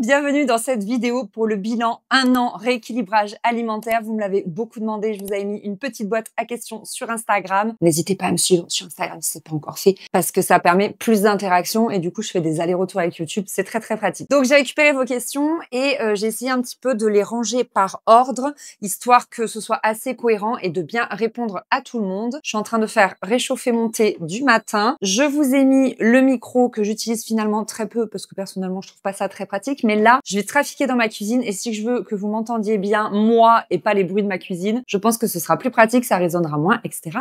bienvenue dans cette vidéo pour le bilan 1 an rééquilibrage alimentaire. Vous me l'avez beaucoup demandé, je vous avais mis une petite boîte à questions sur Instagram. N'hésitez pas à me suivre sur Instagram si ce n'est pas encore fait parce que ça permet plus d'interaction et du coup je fais des allers-retours avec YouTube, c'est très pratique. Donc j'ai récupéré vos questions et j'ai essayé un petit peu de les ranger par ordre, histoire que ce soit assez cohérent et de bien répondre à tout le monde. Je suis en train de faire réchauffer mon thé du matin. Je vous ai mis le micro que j'utilise finalement très peu parce que personnellement je trouve pas ça très pratique, mais là je vais trafiquer dans ma cuisine et si je veux que vous m'entendiez bien moi et pas les bruits de ma cuisine, je pense que ce sera plus pratique, ça résonnera moins, etc.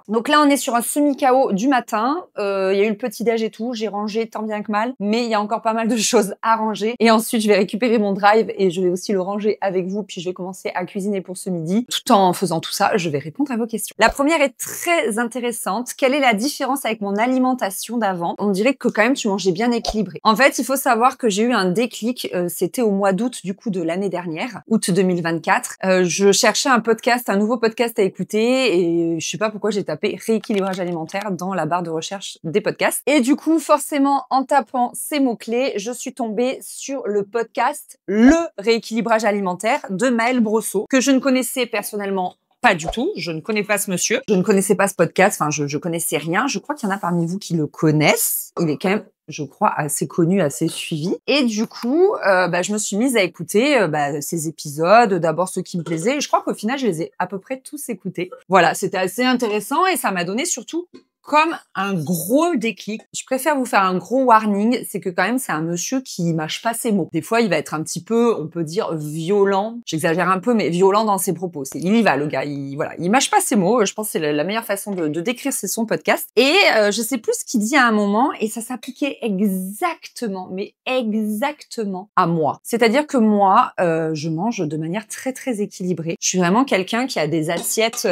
Donc là on est sur un semi-KO du matin, il y a eu le petit-déj et tout, j'ai rangé tant bien que mal, mais il y a encore pas mal de choses à ranger et ensuite je vais récupérer mon drive et je vais aussi le ranger avec vous, puis je vais commencer à cuisiner pour ce midi. Tout en faisant tout ça, je vais répondre à vos questions. La première est très intéressante. Quelle est la différence avec mon alimentation d'avant? On dirait que quand même tu mangeais bien équilibré. En fait, il faut savoir que j'ai eu un déclic, c'était au mois d'août du coup de l'année dernière, août 2024. Je cherchais un nouveau podcast à écouter et je sais pas pourquoi j'ai tapé rééquilibrage alimentaire dans la barre de recherche des podcasts. Et du coup, forcément, en tapant ces mots-clés, je suis tombée sur le podcast Le rééquilibrage alimentaire de Maël Brosseau, que je ne connaissais personnellement pas du tout, je ne connais pas ce monsieur, je ne connaissais pas ce podcast, enfin je connaissais rien, je crois qu'il y en a parmi vous qui le connaissent, il est quand même, je crois, assez connu, assez suivi. Et du coup, je me suis mise à écouter ces épisodes, d'abord ceux qui me plaisaient, et je crois qu'au final, je les ai à peu près tous écoutés. Voilà, c'était assez intéressant et ça m'a donné surtout comme un gros déclic. Je préfère vous faire un gros warning, c'est que quand même c'est un monsieur qui mâche pas ses mots. Des fois il va être un petit peu, on peut dire violent, j'exagère un peu, mais violent dans ses propos. Il y va le gars, il mâche pas ses mots, je pense que c'est la meilleure façon de décrire c'est son podcast. Et je sais plus ce qu'il dit à un moment et ça s'appliquait exactement, mais exactement à moi. C'est-à-dire que moi, je mange de manière très équilibrée. Je suis vraiment quelqu'un qui a des assiettes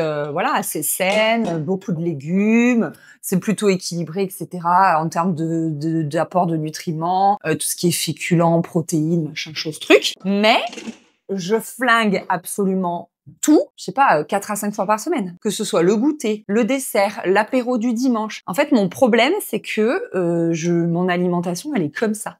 assez saines, beaucoup de légumes, c'est plutôt équilibré, etc. en termes d'apport de nutriments, tout ce qui est féculents, protéines, machin, chose, truc. Mais je flingue absolument tout, je sais pas, 4 à 5 fois par semaine. Que ce soit le goûter, le dessert, l'apéro du dimanche. En fait, mon problème, c'est que mon alimentation, elle est comme ça.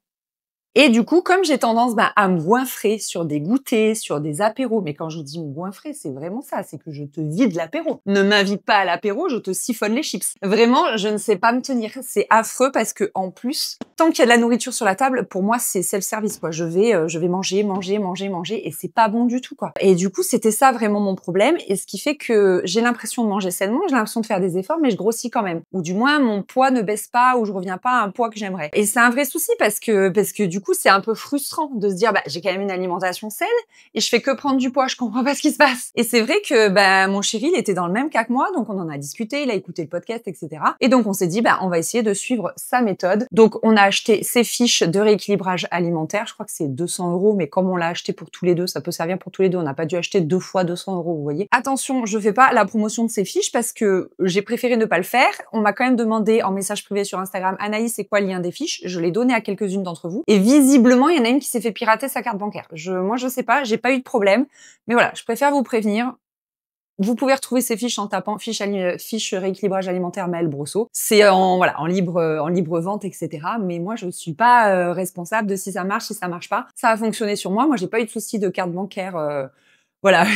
Et du coup, comme j'ai tendance à me goinfrer sur des goûters, sur des apéros, mais quand je dis me goinfrer, c'est vraiment ça, c'est que je te vide l'apéro. Ne m'invite pas à l'apéro, je te siphonne les chips. Vraiment, je ne sais pas me tenir. C'est affreux parce que en plus, tant qu'il y a de la nourriture sur la table, pour moi, c'est self-service, quoi. Je vais manger et c'est pas bon du tout, quoi. Et du coup, c'était ça vraiment mon problème. Et ce qui fait que j'ai l'impression de manger sainement, j'ai l'impression de faire des efforts, mais je grossis quand même. Ou du moins, mon poids ne baisse pas ou je reviens pas à un poids que j'aimerais. Et c'est un vrai souci parce que du coup, c'est un peu frustrant de se dire, j'ai quand même une alimentation saine et je fais que prendre du poids, je comprends pas ce qui se passe. Et c'est vrai que, mon chéri, il était dans le même cas que moi, donc on en a discuté, il a écouté le podcast, etc. Et donc on s'est dit, on va essayer de suivre sa méthode. Donc on a acheté ses fiches de rééquilibrage alimentaire, je crois que c'est 200 €, mais comme on l'a acheté pour tous les deux, ça peut servir pour tous les deux, on n'a pas dû acheter 2 fois 200 €, vous voyez. Attention, je fais pas la promotion de ces fiches parce que j'ai préféré ne pas le faire. On m'a quand même demandé en message privé sur Instagram, Anaïs, c'est quoi le lien des fiches? Je l'ai donné à quelques-unes d'entre vous. Et visiblement, il y en a une qui s'est fait pirater sa carte bancaire. Moi, je sais pas, j'ai pas eu de problème. Mais voilà, je préfère vous prévenir. Vous pouvez retrouver ces fiches en tapant fiche rééquilibrage alimentaire Maël Brosseau. C'est en libre vente, etc. Mais moi, je suis pas responsable de si ça marche, si ça marche pas. Ça a fonctionné sur moi. Moi, j'ai pas eu de souci de carte bancaire.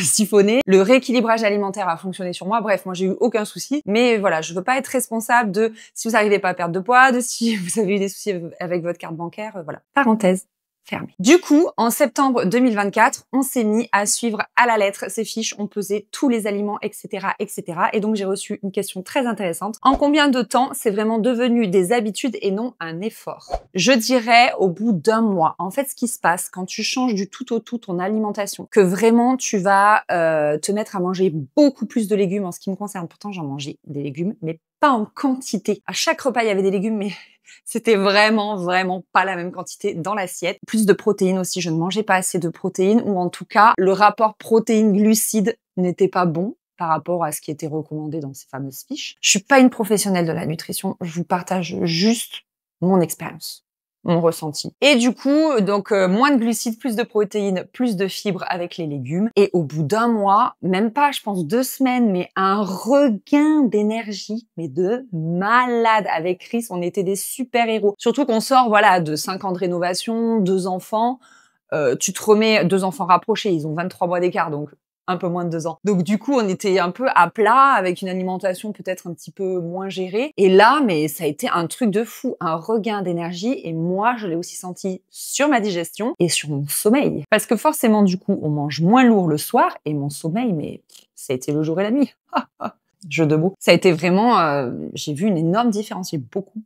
Siphonné. Le rééquilibrage alimentaire a fonctionné sur moi. Bref, moi, j'ai eu aucun souci. Mais voilà, je veux pas être responsable de si vous n'arrivez pas à perdre de poids, de si vous avez eu des soucis avec votre carte bancaire. Voilà. Parenthèse fermée. Du coup, en septembre 2024, on s'est mis à suivre à la lettre ces fiches. On pesait tous les aliments, etc., etc. Et donc, j'ai reçu une question très intéressante. En combien de temps c'est vraiment devenu des habitudes et non un effort? Je dirais au bout d'un mois. En fait, ce qui se passe quand tu changes du tout au tout ton alimentation, que vraiment tu vas te mettre à manger beaucoup plus de légumes en ce qui me concerne. Pourtant, j'en mangeais des légumes, mais pas en quantité. À chaque repas, il y avait des légumes, mais c'était vraiment pas la même quantité dans l'assiette. Plus de protéines aussi, je ne mangeais pas assez de protéines, ou en tout cas, le rapport protéines-glucides n'était pas bon par rapport à ce qui était recommandé dans ces fameuses fiches. Je suis pas une professionnelle de la nutrition, je vous partage juste mon expérience. mon ressenti. Et du coup, donc moins de glucides, plus de protéines, plus de fibres avec les légumes. Et au bout d'un mois, même pas, je pense 2 semaines, mais un regain d'énergie, mais de malade. Avec Chris, on était des super-héros. Surtout qu'on sort, voilà, de 5 ans de rénovation, 2 enfants. Tu te remets 2 enfants rapprochés, ils ont 23 mois d'écart, donc un peu moins de 2 ans. Donc du coup, on était un peu à plat avec une alimentation peut-être un petit peu moins gérée. Et là, mais ça a été un truc de fou, un regain d'énergie. Et moi, je l'ai aussi senti sur ma digestion et sur mon sommeil. Parce que forcément, du coup, on mange moins lourd le soir et mon sommeil, mais ça a été le jour et la nuit. Jeu de mots. Ça a été vraiment, j'ai vu une énorme différence. J'ai beaucoup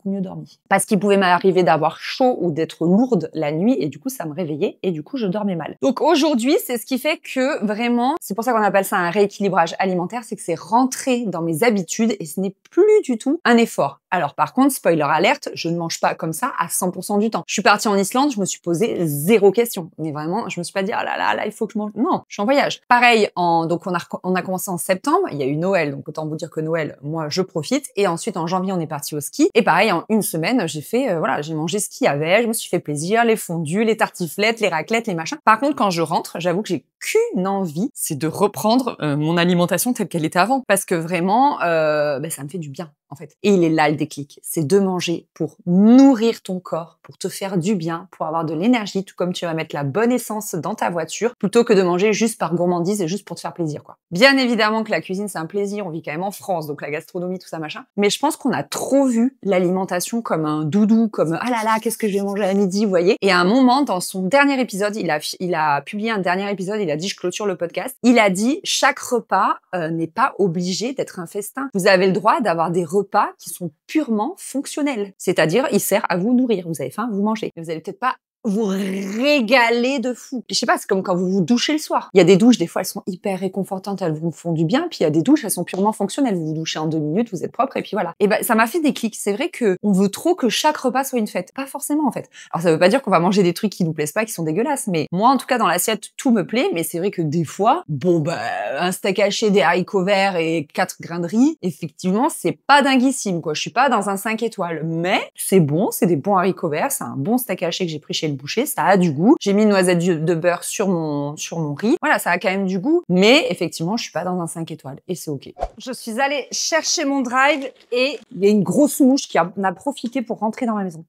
mieux dormi. Parce qu'il pouvait m'arriver d'avoir chaud ou d'être lourde la nuit et du coup, ça me réveillait et du coup, je dormais mal. Donc aujourd'hui, c'est ce qui fait que vraiment, c'est pour ça qu'on appelle ça un rééquilibrage alimentaire, c'est que c'est rentré dans mes habitudes et ce n'est plus du tout un effort. Alors par contre, spoiler alerte, je ne mange pas comme ça à 100% du temps. Je suis partie en Islande, je me suis posé 0 question. Mais vraiment, je me suis pas dit, ah là, il faut que je mange. Non, je suis en voyage. Pareil, donc on a commencé en septembre, il y a eu Noël, donc autant vous dire que Noël, moi, je profite. Et ensuite, en janvier, on est parti au ski. Et pareil, en une semaine, j'ai fait, voilà, j'ai mangé ce qu'il y avait, je me suis fait plaisir, les fondus, les tartiflettes, les raclettes, les machins. Par contre, quand je rentre, j'avoue que j'ai qu'une envie, c'est de reprendre mon alimentation telle qu'elle était avant. Parce que vraiment, ça me fait du bien, en fait. Et il est là le déclic, c'est de manger pour nourrir ton corps, pour te faire du bien, pour avoir de l'énergie, tout comme tu vas mettre la bonne essence dans ta voiture, plutôt que de manger juste par gourmandise et juste pour te faire plaisir, quoi. Bien évidemment que la cuisine, c'est un plaisir, on vit quand même en France, donc la gastronomie, tout ça, machin. Mais je pense qu'on a trop vu l'alimentation comme un doudou, comme ah là là, qu'est-ce que je vais manger à midi, vous voyez. Et à un moment, dans son dernier épisode, il a publié un dernier épisode, il a dit, je clôture le podcast, il a dit, chaque repas n'est pas obligé d'être un festin. Vous avez le droit d'avoir des repas qui sont purement fonctionnels. C'est-à-dire, il sert à vous nourrir. Vous avez faim, vous mangez. Mais vous allez peut-être pas vous régaler de fou. Je sais pas, c'est comme quand vous vous douchez le soir. Il y a des douches, des fois, elles sont hyper réconfortantes, elles vous font du bien, puis il y a des douches, elles sont purement fonctionnelles. Vous vous douchez en 2 minutes, vous êtes propre, et puis voilà. Et ben, ça m'a fait des clics. C'est vrai que on veut trop que chaque repas soit une fête. Pas forcément, en fait. Alors, ça veut pas dire qu'on va manger des trucs qui nous plaisent pas, qui sont dégueulasses, mais moi, en tout cas, dans l'assiette, tout me plaît, mais c'est vrai que des fois, un steak haché, des haricots verts et 4 grains de riz, effectivement, c'est pas dinguissime, quoi. Je suis pas dans un 5 étoiles, mais c'est bon, c'est des bons haricots verts, c'est un bon steak haché que j'ai pris chez le boucher, ça a du goût. J'ai mis une noisette de beurre sur mon riz. Voilà, ça a quand même du goût. Mais effectivement, je suis pas dans un 5 étoiles. Et c'est OK. Je suis allée chercher mon drive et il y a une grosse mouche qui en a profité pour rentrer dans ma maison.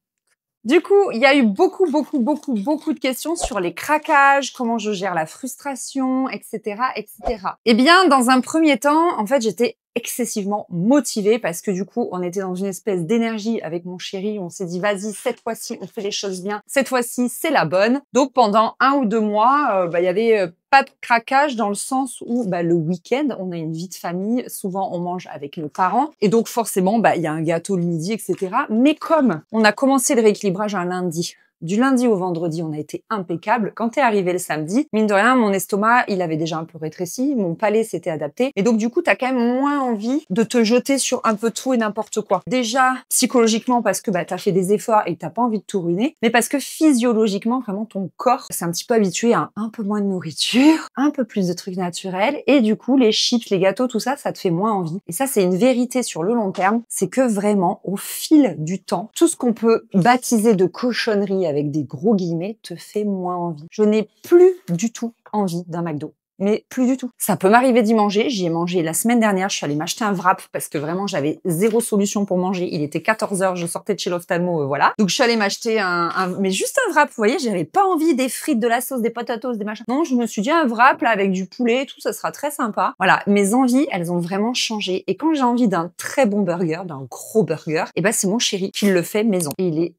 Du coup, il y a eu beaucoup de questions sur les craquages, comment je gère la frustration, etc., etc. Eh bien, dans un premier temps, en fait, j'étais excessivement motivée parce que du coup, on était dans une espèce d'énergie avec mon chéri. On s'est dit, vas-y, cette fois-ci, on fait les choses bien. Cette fois-ci, c'est la bonne. Donc, pendant 1 ou 2 mois, il y avait pas de craquage dans le sens où le week-end, on a une vie de famille. Souvent, on mange avec nos parents. Et donc, forcément, il y a un gâteau le midi, etc. Mais comme on a commencé le rééquilibrage un lundi, du lundi au vendredi, on a été impeccable. Quand est arrivé le samedi, mine de rien, mon estomac, il avait déjà un peu rétréci, mon palais s'était adapté. Et donc, du coup, t'as quand même moins envie de te jeter sur un peu tout et n'importe quoi. Déjà, psychologiquement, parce que t'as fait des efforts et que t'as pas envie de tout ruiner, mais parce que physiologiquement, vraiment, ton corps s'est un petit peu habitué à un peu moins de nourriture, un peu plus de trucs naturels, et du coup, les chips, les gâteaux, tout ça, ça te fait moins envie. Et ça, c'est une vérité sur le long terme, c'est que vraiment, au fil du temps, tout ce qu'on peut baptiser de cochonnerie avec des gros guillemets, te fait moins envie. Je n'ai plus du tout envie d'un McDo. Mais plus du tout. Ça peut m'arriver d'y manger. J'y ai mangé la semaine dernière. Je suis allée m'acheter un wrap parce que vraiment, j'avais 0 solution pour manger. Il était 14h, je sortais de chez l'ophtalmo, voilà. Donc, je suis allée m'acheter mais juste un wrap. Vous voyez, j'avais pas envie des frites, de la sauce, des potatoes, des machins. Non, je me suis dit un wrap, là, avec du poulet et tout, ça sera très sympa. Voilà. Mes envies, elles ont vraiment changé. Et quand j'ai envie d'un très bon burger, d'un gros burger, c'est mon chéri qui le fait maison. Et il est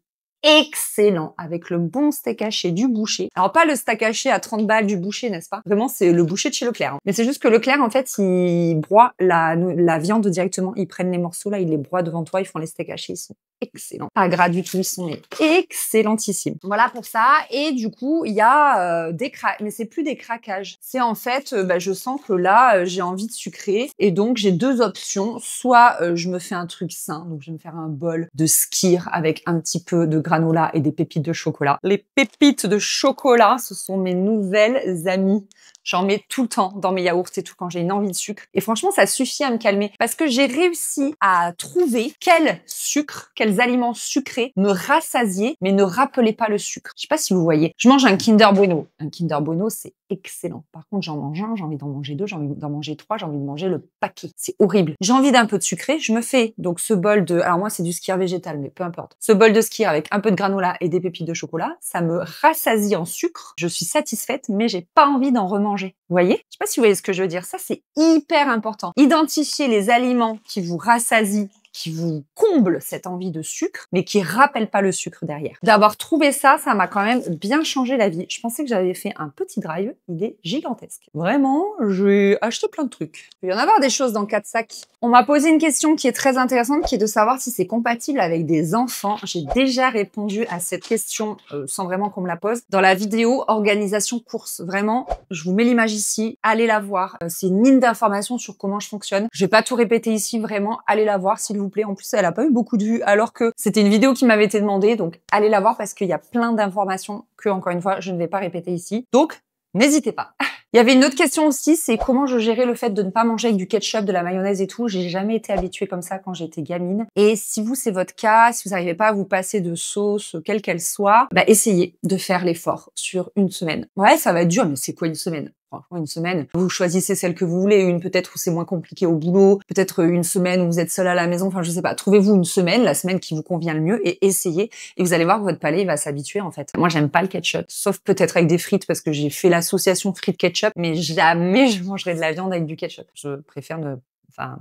excellent avec le bon steak haché du boucher. Alors pas le steak haché à 30 balles du boucher, n'est-ce pas? Vraiment, c'est le boucher de chez Leclerc. Mais c'est juste que Leclerc, en fait, ils broient la viande directement. Ils prennent les morceaux là, ils les broient devant toi, ils font les steaks hachés, ils sont excellents. Pas gras du tout, ils sont excellentissimes. Voilà pour ça. Et du coup, il y a des craquages. Mais c'est plus des craquages. C'est en fait, je sens que là, j'ai envie de sucrer. Et donc, j'ai 2 options. Soit je me fais un truc sain. Donc, je vais me faire un bol de skyr avec un petit peu de granola et des pépites de chocolat. Les pépites de chocolat, ce sont mes nouvelles amies. J'en mets tout le temps dans mes yaourts et tout quand j'ai une envie de sucre. Et franchement, ça suffit à me calmer parce que j'ai réussi à trouver quel sucre, quels aliments sucrés me rassasiaient mais ne rappelaient pas le sucre. Je sais pas si vous voyez. Je mange un Kinder Bueno. Un Kinder Bueno, c'est excellent. Par contre, j'en mange un, j'ai envie d'en manger deux, j'ai envie d'en manger trois, j'ai envie de manger le paquet. C'est horrible. J'ai envie d'un peu de sucré. Je me fais donc ce bol de... Alors moi, c'est du skyr végétal, mais peu importe. Ce bol de skyr avec un peu de granola et des pépites de chocolat, ça me rassasie en sucre. Je suis satisfaite, mais j'ai pas envie d'en remanger. Vous voyez? Je sais pas si vous voyez ce que je veux dire. Ça, c'est hyper important. Identifiez les aliments qui vous rassasient, qui vous comble cette envie de sucre, mais qui rappelle pas le sucre derrière. D'avoir trouvé ça, ça m'a quand même bien changé la vie. Je pensais que j'avais fait un petit drive, il est gigantesque. Vraiment, j'ai acheté plein de trucs. Il va y en avoir des choses dans 4 sacs. On m'a posé une question qui est très intéressante, qui est de savoir si c'est compatible avec des enfants. J'ai déjà répondu à cette question sans vraiment qu'on me la pose dans la vidéo organisation course. Vraiment, je vous mets l'image ici, allez la voir. C'est une mine d'informations sur comment je fonctionne. Je vais pas tout répéter ici, vraiment, allez la voir s'il vous plaît. En plus, elle a pas eu beaucoup de vues alors que c'était une vidéo qui m'avait été demandée. Donc, allez la voir parce qu'il y a plein d'informations que, encore une fois, je ne vais pas répéter ici. Donc, n'hésitez pas. Il y avait une autre question aussi, c'est comment je gérais le fait de ne pas manger avec du ketchup, de la mayonnaise et tout. J'ai jamais été habituée comme ça quand j'étais gamine. Et si vous, c'est votre cas, si vous n'arrivez pas à vous passer de sauce, quelle qu'elle soit, bah, essayez de faire l'effort sur une semaine. Ouais, ça va être dur, mais c'est quoi une semaine? Franchement, une semaine, vous choisissez celle que vous voulez, une peut-être où c'est moins compliqué au boulot, peut-être une semaine où vous êtes seul à la maison, enfin je sais pas, trouvez-vous une semaine, la semaine qui vous convient le mieux et essayez et vous allez voir que votre palais va s'habituer en fait. Moi j'aime pas le ketchup, sauf peut-être avec des frites parce que j'ai fait l'association frites ketchup, mais jamais je mangerai de la viande avec du ketchup. Je préfère ne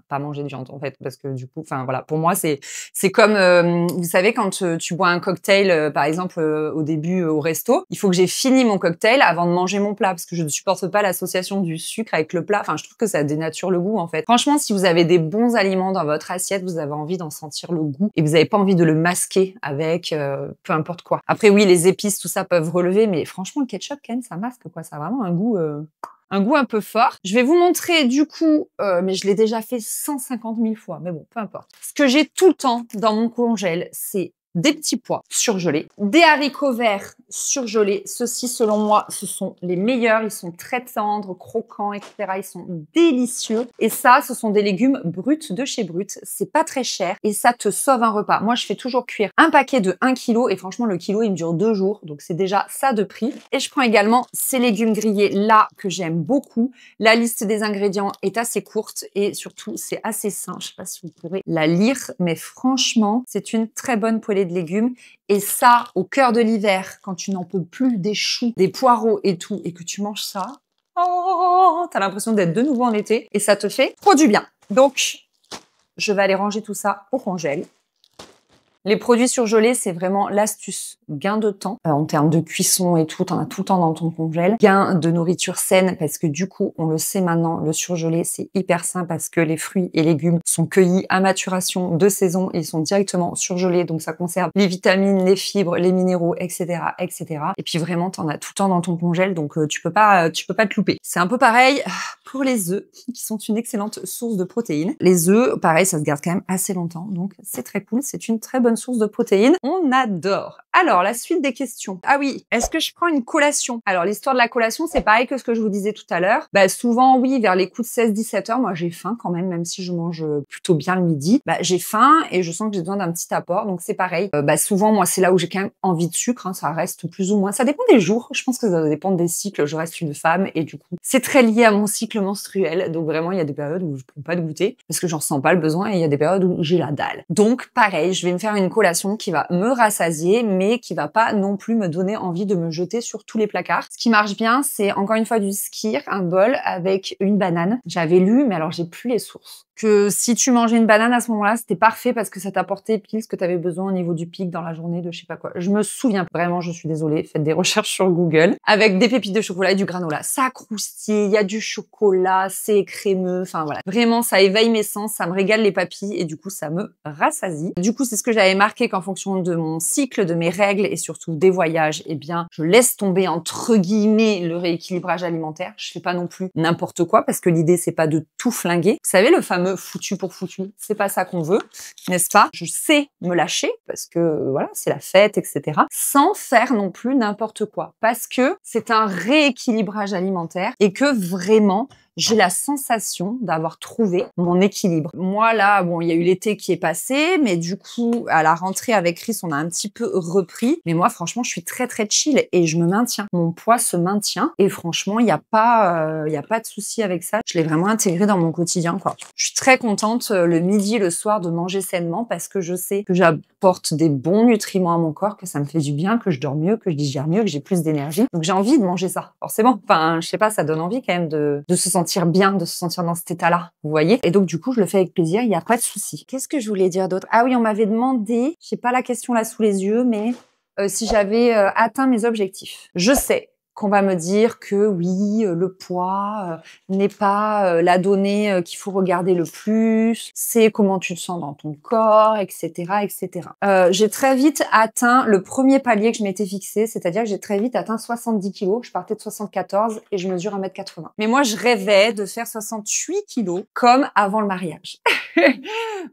pas manger de viande en fait parce que du coup voilà, pour moi c'est comme vous savez quand tu bois un cocktail par exemple au début au resto, il faut que j'ai fini mon cocktail avant de manger mon plat parce que je ne supporte pas l'association du sucre avec le plat. Enfin, je trouve que ça dénature le goût en fait. Franchement, si vous avez des bons aliments dans votre assiette, vous avez envie d'en sentir le goût et vous n'avez pas envie de le masquer avec peu importe quoi. Après oui, les épices tout ça peuvent relever, mais franchement le ketchup quand même ça masque quoi, ça a vraiment un goût un peu fort. Je vais vous montrer du coup, mais je l'ai déjà fait 150 000 fois, mais bon, peu importe. Ce que j'ai tout le temps dans mon congèle, c'est des petits pois surgelés, des haricots verts surgelés. Ceux-ci, selon moi, ce sont les meilleurs. Ils sont très tendres, croquants, etc. Ils sont délicieux. Et ça, ce sont des légumes bruts de chez Brut. C'est pas très cher et ça te sauve un repas. Moi, je fais toujours cuire un paquet de 1 kg et franchement, le kilo, il me dure 2 jours. Donc, c'est déjà ça de prix. Et je prends également ces légumes grillés là que j'aime beaucoup. La liste des ingrédients est assez courte et surtout, c'est assez sain. Je sais pas si vous pourrez la lire, mais franchement, c'est une très bonne poêlée de légumes. Et ça, au cœur de l'hiver, quand tu n'en peux plus des choux, des poireaux et tout, et que tu manges ça, oh, t'as l'impression d'être de nouveau en été et ça te fait trop du bien. Donc, je vais aller ranger tout ça au congèle. Les produits surgelés, c'est vraiment l'astuce. Gain de temps en termes de cuisson et tout, t'en as tout le temps dans ton congèle. Gain de nourriture saine parce que du coup, on le sait maintenant, le surgelé, c'est hyper sain parce que les fruits et légumes sont cueillis à maturation de saison et ils sont directement surgelés. Donc, ça conserve les vitamines, les fibres, les minéraux, etc., etc. Et puis vraiment, t'en as tout le temps dans ton congèle, donc tu peux pas te louper. C'est un peu pareil pour les œufs, qui sont une excellente source de protéines. Les œufs, pareil, ça se garde quand même assez longtemps, donc c'est très cool. C'est une très bonne source de protéines. On adore. Alors, la suite des questions. Ah oui, est-ce que je prends une collation? Alors, l'histoire de la collation, c'est pareil que ce que je vous disais tout à l'heure. Bah, souvent, oui, vers les coups de 16-17 heures, moi, j'ai faim quand même si je mange plutôt bien le midi. Bah, j'ai faim et je sens que j'ai besoin d'un petit apport, donc c'est pareil. Souvent, moi, c'est là où j'ai quand même envie de sucre, hein, ça reste plus ou moins. Ça dépend des jours. Je pense que ça dépend des cycles. Je reste une femme et du coup, c'est très lié à mon cycle menstruel. Donc vraiment, il y a des périodes où je prends pas de goûter parce que j'en ressens pas le besoin et il y a des périodes où j'ai la dalle. Donc, pareil, je vais me faire une collation qui va me rassasier, mais qui va pas non plus me donner envie de me jeter sur tous les placards. Ce qui marche bien, c'est encore une fois du skyr, un bol avec une banane. J'avais lu, mais alors j'ai plus les sources. Que si tu mangeais une banane à ce moment-là, c'était parfait parce que ça t'apportait pile ce que tu avais besoin au niveau du pic dans la journée de je sais pas quoi. Je me souviens vraiment, je suis désolée, faites des recherches sur Google. Avec des pépites de chocolat et du granola. Ça croustille, il y a du chocolat, c'est crémeux, enfin voilà. Vraiment, ça éveille mes sens, ça me régale les papilles et du coup, ça me rassasie. Du coup, c'est ce que j'avais marqué qu'en fonction de mon cycle, de mes règles et surtout des voyages, eh bien, je laisse tomber entre guillemets le rééquilibrage alimentaire. Je fais pas non plus n'importe quoi parce que l'idée, c'est pas de tout flinguer. Vous savez, le fameux fameux foutu pour foutu. C'est pas ça qu'on veut, n'est-ce pas? Je sais me lâcher parce que voilà, c'est la fête, etc. Sans faire non plus n'importe quoi. Parce que c'est un rééquilibrage alimentaire et que vraiment, j'ai la sensation d'avoir trouvé mon équilibre. Moi, là, bon, il y a eu l'été qui est passé, mais du coup, à la rentrée avec Chris, on a un petit peu repris. Mais moi, franchement, je suis très, très chill et je me maintiens. Mon poids se maintient et franchement, il n'y a pas de souci avec ça. Je l'ai vraiment intégré dans mon quotidien, quoi. Je suis très contente le midi, le soir de manger sainement parce que je sais que j'apporte des bons nutriments à mon corps, que ça me fait du bien, que je dors mieux, que je digère mieux, que j'ai plus d'énergie. Donc, j'ai envie de manger ça, forcément. Enfin, je sais pas, ça donne envie quand même de se sentir bien, de se sentir dans cet état-là, vous voyez. Et donc, du coup, je le fais avec plaisir, il n'y a pas de souci. Qu'est-ce que je voulais dire d'autre? Ah oui, on m'avait demandé, j'ai pas la question là sous les yeux, mais si j'avais atteint mes objectifs. Je sais qu'on va me dire que oui, le poids n'est pas la donnée qu'il faut regarder le plus, c'est comment tu te sens dans ton corps, etc., etc. J'ai très vite atteint le premier palier que je m'étais fixé, c'est-à-dire que j'ai très vite atteint 70 kilos. Je partais de 74 et je mesure 1m80. Mais moi, je rêvais de faire 68 kilos comme avant le mariage.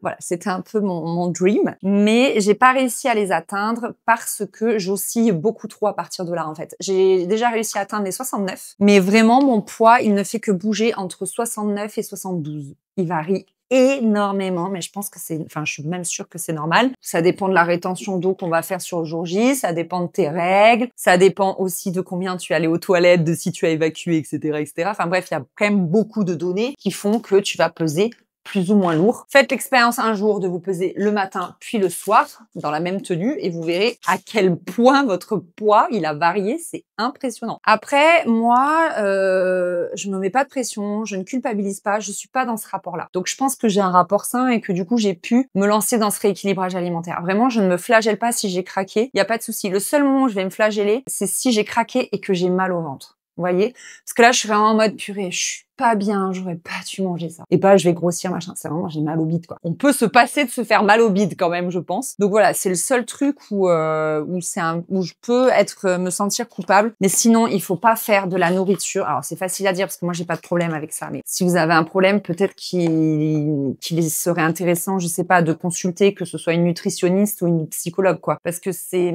Voilà, c'était un peu mon dream, mais j'ai pas réussi à les atteindre parce que j'oscille beaucoup trop à partir de là, en fait. J'ai déjà réussi à atteindre les 69, mais vraiment, mon poids, il ne fait que bouger entre 69 et 72. Il varie énormément, mais je pense que je suis même sûre que c'est normal. Ça dépend de la rétention d'eau qu'on va faire sur le jour J, ça dépend de tes règles, ça dépend aussi de combien tu es allé aux toilettes, de si tu as évacué, etc., etc. Enfin bref, il y a quand même beaucoup de données qui font que tu vas peser plus ou moins lourd. Faites l'expérience un jour de vous peser le matin puis le soir dans la même tenue et vous verrez à quel point votre poids il a varié. C'est impressionnant. Après, moi, je me mets pas de pression, je ne culpabilise pas, je suis pas dans ce rapport-là. Donc je pense que j'ai un rapport sain et que du coup j'ai pu me lancer dans ce rééquilibrage alimentaire. Vraiment, je ne me flagelle pas si j'ai craqué. Il y a pas de souci. Le seul moment où je vais me flageller, c'est si j'ai craqué et que j'ai mal au ventre. Vous voyez? Parce que là, je suis vraiment en mode purée, je suis pas bien, j'aurais pas dû manger ça. Et pas, je vais grossir, machin. C'est vraiment, j'ai mal au bide, quoi. On peut se passer de se faire mal au bide, quand même, je pense. Donc voilà, c'est le seul truc où je peux me sentir coupable. Mais sinon, il faut pas faire de la nourriture. Alors, c'est facile à dire parce que moi, j'ai pas de problème avec ça. Mais si vous avez un problème, peut-être qu'il serait intéressant, je sais pas, de consulter, que ce soit une nutritionniste ou une psychologue, quoi. Parce que c'est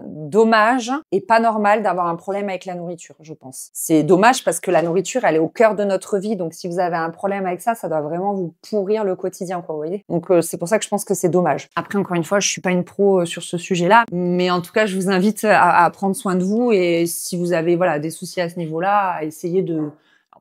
dommage et pas normal d'avoir un problème avec la nourriture, je pense. C'est dommage parce que la nourriture, elle est au cœur de notre vie. Donc, si vous avez un problème avec ça, ça doit vraiment vous pourrir le quotidien, quoi, vous voyez. Donc, c'est pour ça que je pense que c'est dommage. Après, encore une fois, je suis pas une pro sur ce sujet-là. Mais en tout cas, je vous invite à prendre soin de vous. Et si vous avez, voilà, des soucis à ce niveau-là, à essayer de...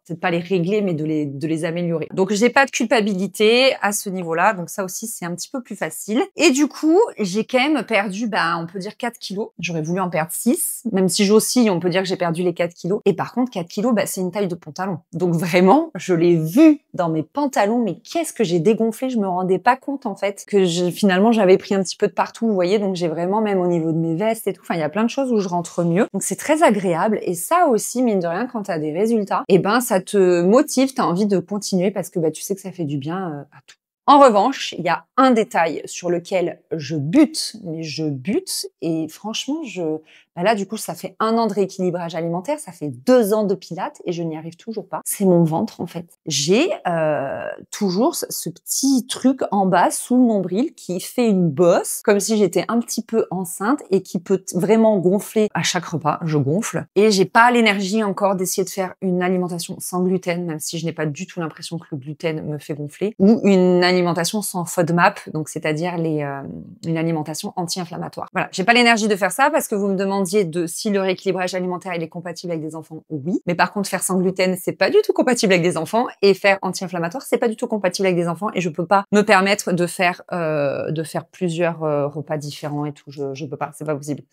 peut-être pas les régler, mais de les améliorer. Donc, j'ai pas de culpabilité à ce niveau-là. Donc, ça aussi, c'est un petit peu plus facile. Et du coup, j'ai quand même perdu, on peut dire 4 kilos. J'aurais voulu en perdre 6. Même si j'oscille, on peut dire que j'ai perdu les 4 kilos. Et par contre, 4 kilos, c'est une taille de pantalon. Donc, vraiment, je l'ai vu dans mes pantalons. Mais qu'est-ce que j'ai dégonflé? Je me rendais pas compte, en fait, que finalement, j'avais pris un petit peu de partout, vous voyez. Donc, j'ai vraiment, même au niveau de mes vestes et tout. Enfin, il y a plein de choses où je rentre mieux. Donc, c'est très agréable. Et ça aussi, mine de rien, quand t'as des résultats, ça te motive, tu as envie de continuer parce que tu sais que ça fait du bien à tout. En revanche, il y a un détail sur lequel je bute, mais je bute et franchement, là du coup, ça fait 1 an de rééquilibrage alimentaire, ça fait 2 ans de pilates et je n'y arrive toujours pas. C'est mon ventre en fait. J'ai toujours ce petit truc en bas sous le nombril qui fait une bosse, comme si j'étais un petit peu enceinte et qui peut vraiment gonfler à chaque repas. Je gonfle et j'ai pas l'énergie encore d'essayer de faire une alimentation sans gluten, même si je n'ai pas du tout l'impression que le gluten me fait gonfler, ou une alimentation sans FODMAP, donc c'est-à-dire une alimentation anti-inflammatoire. Voilà, j'ai pas l'énergie de faire ça parce que vous me demandiez si le rééquilibrage alimentaire il est compatible avec des enfants, oui. Mais par contre, faire sans gluten, c'est pas du tout compatible avec des enfants et faire anti-inflammatoire, c'est pas du tout compatible avec des enfants et je peux pas me permettre de faire plusieurs repas différents et tout. Je peux pas, c'est pas possible.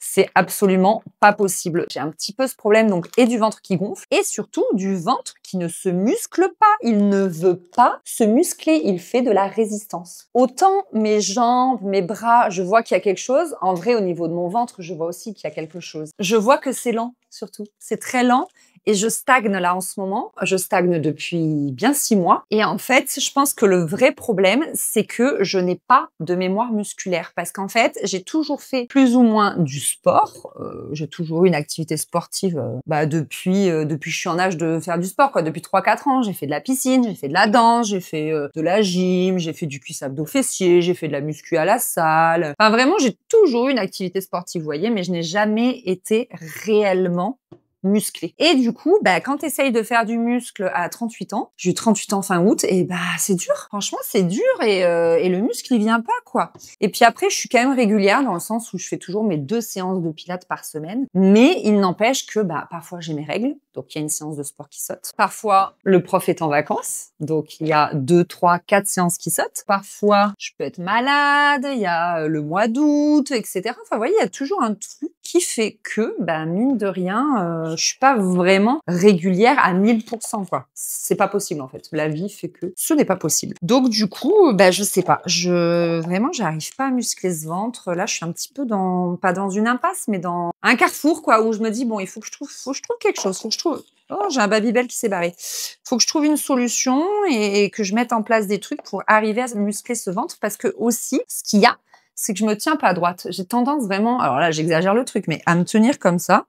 C'est absolument pas possible. J'ai un petit peu ce problème donc et du ventre qui gonfle et surtout du ventre qui ne se muscle pas. Il ne veut pas se muscler, il fait de la résistance. Autant mes jambes, mes bras, je vois qu'il y a quelque chose. En vrai, au niveau de mon ventre, je vois aussi qu'il y a quelque chose. Je vois que c'est lent, surtout. C'est très lent Et je stagne là en ce moment. Je stagne depuis bien 6 mois. Et en fait, je pense que le vrai problème, c'est que je n'ai pas de mémoire musculaire. Parce qu'en fait, j'ai toujours fait plus ou moins du sport. J'ai toujours eu une activité sportive depuis que je suis en âge de faire du sport, quoi. Depuis 3-4 ans, j'ai fait de la piscine, j'ai fait de la danse, j'ai fait de la gym, j'ai fait du cuisse abdos fessiers, j'ai fait de la muscu à la salle. Enfin, vraiment, j'ai toujours eu une activité sportive, vous voyez, mais je n'ai jamais été réellement musclé. Et du coup, quand tu essayes de faire du muscle à 38 ans, j'ai eu 38 ans fin août, et c'est dur. Franchement, c'est dur et le muscle, il vient pas, quoi. Et puis après, je suis quand même régulière dans le sens où je fais toujours mes 2 séances de pilates par semaine. Mais il n'empêche que, parfois j'ai mes règles. Donc, il y a une séance de sport qui saute. Parfois, le prof est en vacances. Donc, il y a 2, 3, 4 séances qui sautent. Parfois, je peux être malade. Il y a le mois d'août, etc. Enfin, vous voyez, il y a toujours un truc qui fait que, mine de rien, je suis pas vraiment régulière à 1000%, quoi. C'est pas possible, en fait. La vie fait que ce n'est pas possible. Donc, du coup, je sais pas. Vraiment, j'arrive pas à muscler ce ventre. Là, je suis un petit peu pas dans une impasse, mais dans un carrefour, quoi, où je me dis, bon, il faut que je trouve quelque chose. Oh, j'ai un Babybel qui s'est barré. Faut que je trouve une solution et que je mette en place des trucs pour arriver à muscler ce ventre, parce que aussi, ce qu'il y a, c'est que je me tiens pas droite. J'ai tendance vraiment, alors là, j'exagère le truc, mais à me tenir comme ça,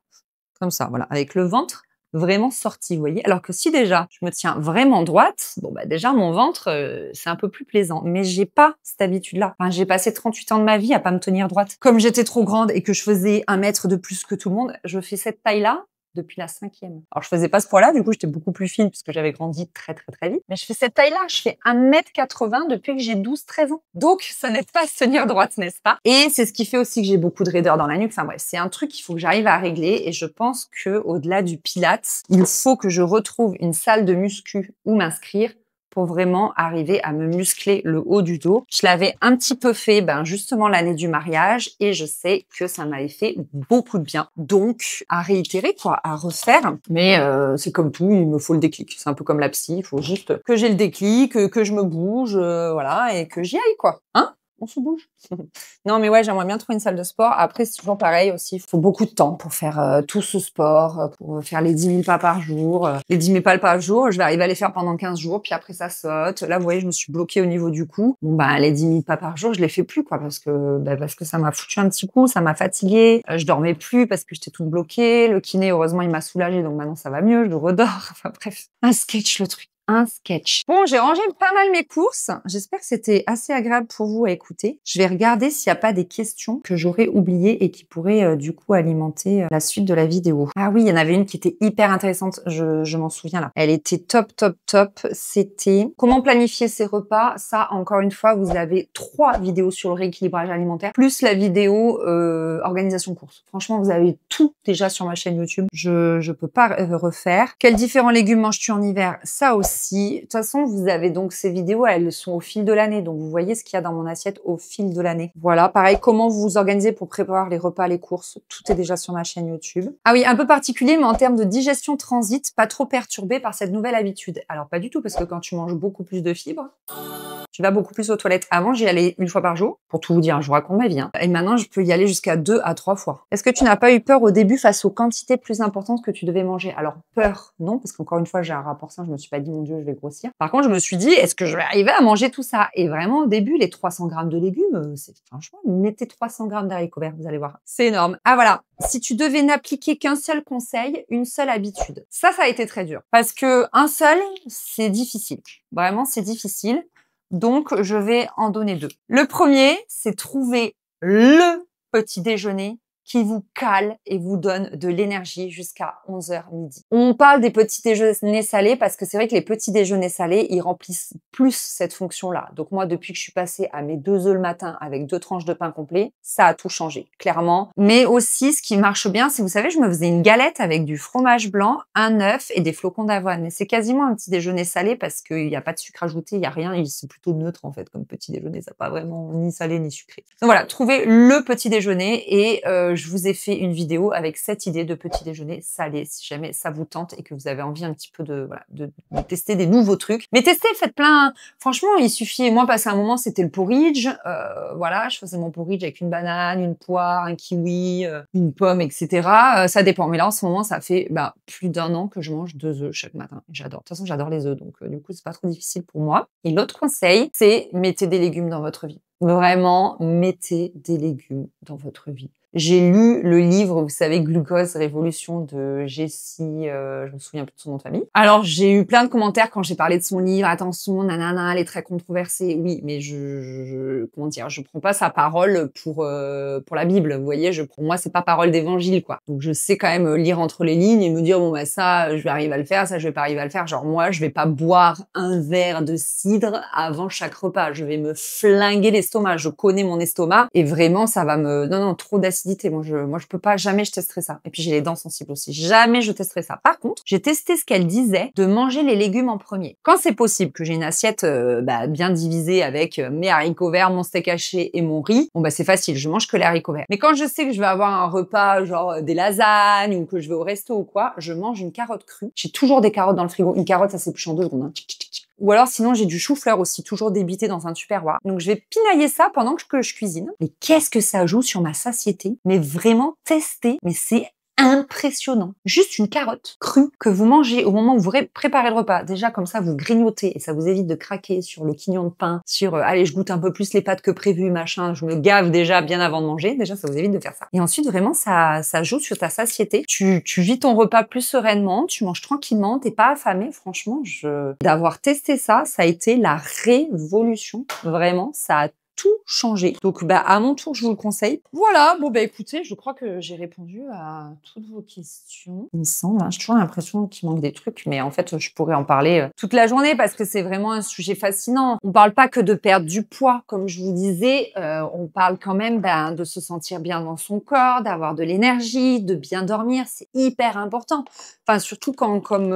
voilà, avec le ventre vraiment sorti, vous voyez. Alors que si déjà, je me tiens vraiment droite, déjà, mon ventre, c'est un peu plus plaisant. Mais j'ai pas cette habitude-là. Enfin, j'ai passé 38 ans de ma vie à pas me tenir droite. Comme j'étais trop grande et que je faisais 1 mètre de plus que tout le monde, je fais cette taille-là depuis la 5e. Alors, je faisais pas ce poids-là, du coup, j'étais beaucoup plus fine puisque j'avais grandi très, très, très vite. Mais je fais cette taille-là, je fais 1m80 depuis que j'ai 12-13 ans. Donc, ça n'aide pas à se tenir droite, n'est-ce pas? Et c'est ce qui fait aussi que j'ai beaucoup de raideur dans la nuque. Enfin bref, c'est un truc qu'il faut que j'arrive à régler, et je pense que au-delà du pilates, il faut que je retrouve une salle de muscu où m'inscrire pour vraiment arriver à me muscler le haut du dos. Je l'avais un petit peu fait, justement l'année du mariage, et je sais que ça m'avait fait beaucoup de bien. Donc, à réitérer, quoi, à refaire. Mais c'est comme tout, il me faut le déclic. C'est un peu comme la psy, il faut juste que j'ai le déclic, que je me bouge, voilà, et que j'y aille, quoi. Hein? On se bouge. Non, mais ouais, j'aimerais bien trouver une salle de sport. Après, c'est toujours pareil aussi. Il faut beaucoup de temps pour faire tout ce sport, pour faire les 10 000 pas par jour. Les 10 000 pas par jour, je vais arriver à les faire pendant 15 jours, puis après ça saute. Là, vous voyez, je me suis bloquée au niveau du cou. Bon, les 10 000 pas par jour, je les fais plus, quoi, parce que ça m'a foutu un petit coup, ça m'a fatiguée. Je dormais plus parce que j'étais toute bloquée. Le kiné, heureusement, il m'a soulagée, donc maintenant ça va mieux, je redors. Enfin bref, un sketch, le truc. Un sketch. Bon, j'ai rangé pas mal mes courses. J'espère que c'était assez agréable pour vous à écouter. Je vais regarder s'il n'y a pas des questions que j'aurais oubliées et qui pourraient du coup alimenter la suite de la vidéo. Ah oui, il y en avait une qui était hyper intéressante. Je m'en souviens là. Elle était top, top, top. C'était comment planifier ses repas. Ça, encore une fois, vous avez 3 vidéos sur le rééquilibrage alimentaire, plus la vidéo organisation course. Franchement, vous avez tout déjà sur ma chaîne YouTube. Je peux pas refaire. Quels différents légumes manges-tu en hiver? Ça aussi. De toute façon, vous avez donc ces vidéos, elles sont au fil de l'année. Donc, vous voyez ce qu'il y a dans mon assiette au fil de l'année. Voilà, pareil, comment vous vous organisez pour préparer les repas, les courses. Tout est déjà sur ma chaîne YouTube. Ah oui, un peu particulier, mais en termes de digestion transit, pas trop perturbé par cette nouvelle habitude. Alors, pas du tout, parce que quand tu manges beaucoup plus de fibres, tu vas beaucoup plus aux toilettes. Avant, j'y allais 1 fois par jour. Pour tout vous dire, je vous raconte ma vie. Et maintenant, je peux y aller jusqu'à 2 à 3 fois. Est-ce que tu n'as pas eu peur au début face aux quantités plus importantes que tu devais manger? Alors, peur, non, parce qu'encore une fois, j'ai un rapport sain. Je me suis pas dit, mon Dieu, je vais grossir. Par contre, je me suis dit, est-ce que je vais arriver à manger tout ça? Et vraiment, au début, les 300 grammes de légumes, c'est franchement, mettez 300 grammes d'haricots verts, vous allez voir. C'est énorme. Ah voilà. Si tu devais n'appliquer qu'un seul conseil, une seule habitude. Ça a été très dur. Parce que un seul, c'est difficile. Vraiment, c'est difficile. Donc, je vais en donner 2. Le premier, c'est trouver le petit déjeuner qui vous cale et vous donne de l'énergie jusqu'à 11h midi. On parle des petits déjeuners salés parce que c'est vrai que les petits déjeuners salés, ils remplissent plus cette fonction-là. Donc moi, depuis que je suis passée à mes 2 œufs le matin avec 2 tranches de pain complet, ça a tout changé, clairement. Mais aussi, ce qui marche bien, c'est, vous savez, je me faisais une galette avec du fromage blanc, un œuf et des flocons d'avoine. Mais c'est quasiment un petit déjeuner salé parce qu'il n'y a pas de sucre ajouté, il n'y a rien. C'est plutôt neutre, en fait, comme petit déjeuner. Ça n'a pas vraiment ni salé ni sucré. Donc voilà, trouvez le petit déjeuner et je vous ai fait une vidéo avec 7 idées de petit déjeuner salé, si jamais ça vous tente et que vous avez envie un petit peu de, voilà, de tester des nouveaux trucs. Mais testez, faites plein. Franchement, il suffit. Moi, passé un moment, c'était le porridge. Voilà, je faisais mon porridge avec une banane, une poire, un kiwi, une pomme, etc. Ça dépend. Mais là, en ce moment, ça fait plus d'1 an que je mange 2 œufs chaque matin. J'adore. De toute façon, j'adore les œufs, donc du coup, c'est pas trop difficile pour moi. Et l'autre conseil, c'est mettez des légumes dans votre vie. Vraiment, mettez des légumes dans votre vie. J'ai lu le livre, vous savez, Glucose Révolution de Jessie, je me souviens plus de son nom de famille. Alors, j'ai eu plein de commentaires quand j'ai parlé de son livre. Attention, nanana, elle est très controversée. Oui, mais comment dire, je prends pas sa parole pour la Bible. Vous voyez, pour moi, c'est pas parole d'évangile, quoi. Donc, je sais quand même lire entre les lignes et me dire, bon, ça, je vais arriver à le faire, ça, je vais pas arriver à le faire. Genre, moi, je vais pas boire un verre de cidre avant chaque repas. Je vais me flinguer l'estomac. Je connais mon estomac et vraiment, ça va non, trop d'acidité. Moi, je peux pas, jamais je testerai ça. Et puis, j'ai les dents sensibles aussi. Jamais je testerai ça. Par contre, j'ai testé ce qu'elle disait de manger les légumes en premier. Quand c'est possible que j'ai une assiette bien divisée avec mes haricots verts, mon steak haché et mon riz, bon, c'est facile. Je mange que les haricots verts. Mais quand je sais que je vais avoir un repas, genre des lasagnes ou que je vais au resto ou quoi, je mange une carotte crue. J'ai toujours des carottes dans le frigo. Une carotte, ça s'épluche en 2 secondes. Hein. Ou alors sinon j'ai du chou-fleur aussi, toujours débité dans un tupperware. Donc je vais pinailler ça pendant que je cuisine. Mais qu'est-ce que ça joue sur ma satiété? Mais vraiment tester, mais c'est impressionnant. Juste une carotte crue que vous mangez au moment où vous préparez le repas. Déjà, comme ça, vous grignotez et ça vous évite de craquer sur le quignon de pain, sur allez, je goûte un peu plus les pâtes que prévu, machin, je me gave déjà bien avant de manger. Déjà, ça vous évite de faire ça. Et ensuite, vraiment, ça joue sur ta satiété. Tu vis ton repas plus sereinement, tu manges tranquillement, t'es pas affamé. Franchement, d'avoir testé ça, ça a été la révolution. Vraiment, ça a tout changé. Donc, à mon tour, je vous le conseille. Voilà. Bon, écoutez, je crois que j'ai répondu à toutes vos questions. Il me semble, hein. J'ai toujours l'impression qu'il manque des trucs, mais en fait, je pourrais en parler toute la journée parce que c'est vraiment un sujet fascinant. On parle pas que de perdre du poids, comme je vous disais. On parle quand même, de se sentir bien dans son corps, d'avoir de l'énergie, de bien dormir. C'est hyper important. Enfin, surtout quand, comme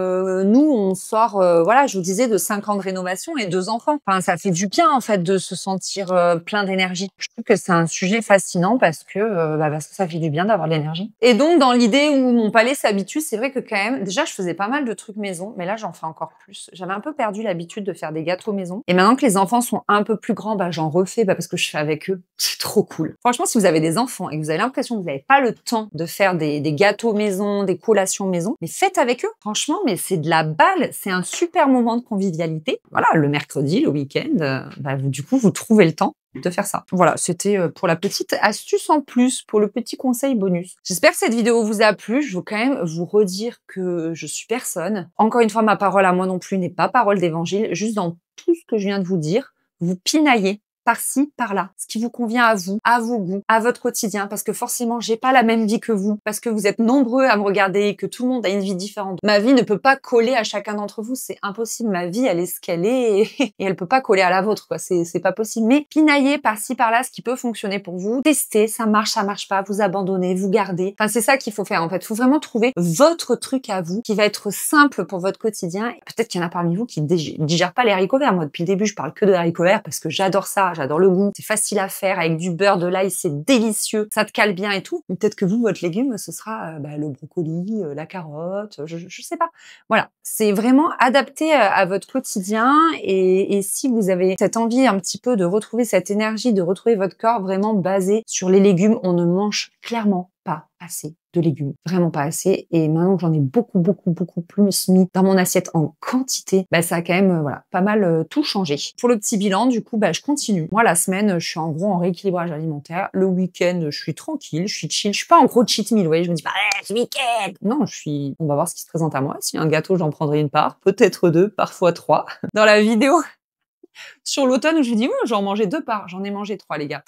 nous, on sort, voilà, je vous disais, de 5 ans de rénovation et 2 enfants. Enfin, ça fait du bien, en fait, de se sentir plein d'énergie. Je trouve que c'est un sujet fascinant parce que ça fait du bien d'avoir de l'énergie. Et donc, dans l'idée où mon palais s'habitue, c'est vrai que quand même, déjà, je faisais pas mal de trucs maison, mais là, j'en fais encore plus. J'avais un peu perdu l'habitude de faire des gâteaux maison. Et maintenant que les enfants sont un peu plus grands, j'en refais parce que je fais avec eux. C'est trop cool. Franchement, si vous avez des enfants et que vous avez l'impression que vous n'avez pas le temps de faire des gâteaux maison, des collations maison, mais faites avec eux. Franchement, mais c'est de la balle. C'est un super moment de convivialité. Voilà, le mercredi, le week-end, du coup, vous trouvez le temps de faire ça. Voilà, c'était pour la petite astuce en plus, pour le petit conseil bonus. J'espère que cette vidéo vous a plu. Je veux quand même vous redire que je suis personne. Encore une fois, ma parole à moi non plus n'est pas parole d'évangile. Juste dans tout ce que je viens de vous dire, vous pinaillez par-ci, par-là, ce qui vous convient à vous, à vos goûts, à votre quotidien, parce que forcément, j'ai pas la même vie que vous, parce que vous êtes nombreux à me regarder, que tout le monde a une vie différente. Ma vie ne peut pas coller à chacun d'entre vous, c'est impossible. Ma vie, elle est ce qu'elle est, et elle peut pas coller à la vôtre, quoi. C'est pas possible. Mais pinaillez par-ci, par-là, ce qui peut fonctionner pour vous. Testez, ça marche pas, vous abandonnez, vous gardez. Enfin, c'est ça qu'il faut faire, en fait. Il faut vraiment trouver votre truc à vous, qui va être simple pour votre quotidien. Peut-être qu'il y en a parmi vous qui digèrent pas les haricots verts. Moi, depuis le début, je parle que de haricots verts parce que j'adore ça. J'adore le goût, c'est facile à faire avec du beurre, de l'ail, c'est délicieux, ça te cale bien et tout. Peut-être que vous, votre légume, ce sera le brocoli, la carotte, je sais pas. Voilà, c'est vraiment adapté à votre quotidien et si vous avez cette envie un petit peu de retrouver cette énergie, de retrouver votre corps vraiment basé sur les légumes, on ne mange clairement pas assez de légumes, vraiment pas assez. Et maintenant que j'en ai beaucoup plus mis dans mon assiette en quantité, ça a quand même pas mal tout changé. Pour le petit bilan, du coup, je continue. Moi, la semaine, je suis en gros en rééquilibrage alimentaire. Le week-end, je suis tranquille, je suis chill. Je suis pas en gros cheat meal, vous voyez. Je me dis pas, ce week-end. Non, on va voir ce qui se présente à moi. S'il y a un gâteau, j'en prendrai une part, peut-être 2, parfois 3. Dans la vidéo sur l'automne, je lui dis, j'en mangeais 2 parts. J'en ai mangé 3, les gars.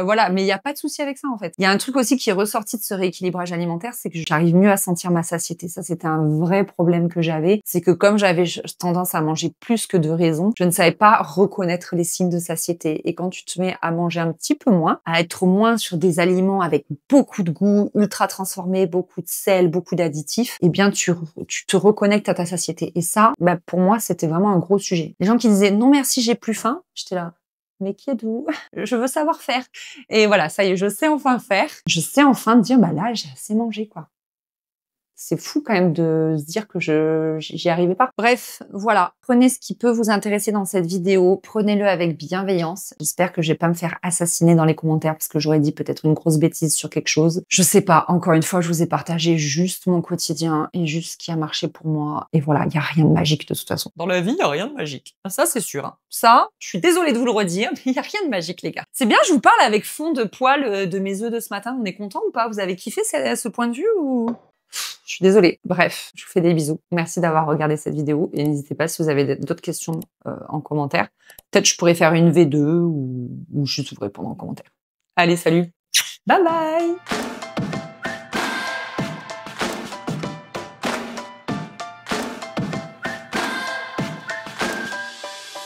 Voilà, mais il n'y a pas de souci avec ça, en fait. Il y a un truc aussi qui est ressorti de ce rééquilibrage alimentaire, c'est que j'arrive mieux à sentir ma satiété. Ça, c'était un vrai problème que j'avais. C'est que comme j'avais tendance à manger plus que de raison, je ne savais pas reconnaître les signes de satiété. Et quand tu te mets à manger un petit peu moins, à être moins sur des aliments avec beaucoup de goût, ultra transformés, beaucoup de sel, beaucoup d'additifs, eh bien, tu te reconnectes à ta satiété. Et ça, pour moi, c'était vraiment un gros sujet. Les gens qui disaient, non merci, j'ai plus faim, j'étais là, mais qui êtes-vous? Je veux savoir faire. Et voilà, ça y est, je sais enfin faire. Je sais enfin dire, bah là, j'ai assez mangé, quoi. C'est fou quand même de se dire que j'y arrivais pas. Bref, voilà. Prenez ce qui peut vous intéresser dans cette vidéo. Prenez-le avec bienveillance. J'espère que je vais pas me faire assassiner dans les commentaires parce que j'aurais dit peut-être une grosse bêtise sur quelque chose. Je sais pas. Encore une fois, je vous ai partagé juste mon quotidien et juste ce qui a marché pour moi. Et voilà, il y a rien de magique de toute façon. Dans la vie, il y a rien de magique. Ça, c'est sûr. Hein. Ça, je suis désolée de vous le redire, mais il y a rien de magique, les gars. C'est bien, je vous parle avec fond de poil de mes œufs de ce matin. On est content ou pas? Vous avez kiffé ce point de vue ou... Je suis désolée. Bref, je vous fais des bisous. Merci d'avoir regardé cette vidéo et n'hésitez pas si vous avez d'autres questions en commentaire. Peut-être je pourrais faire une V2 ou juste vous répondre en commentaire. Allez, salut. Bye bye.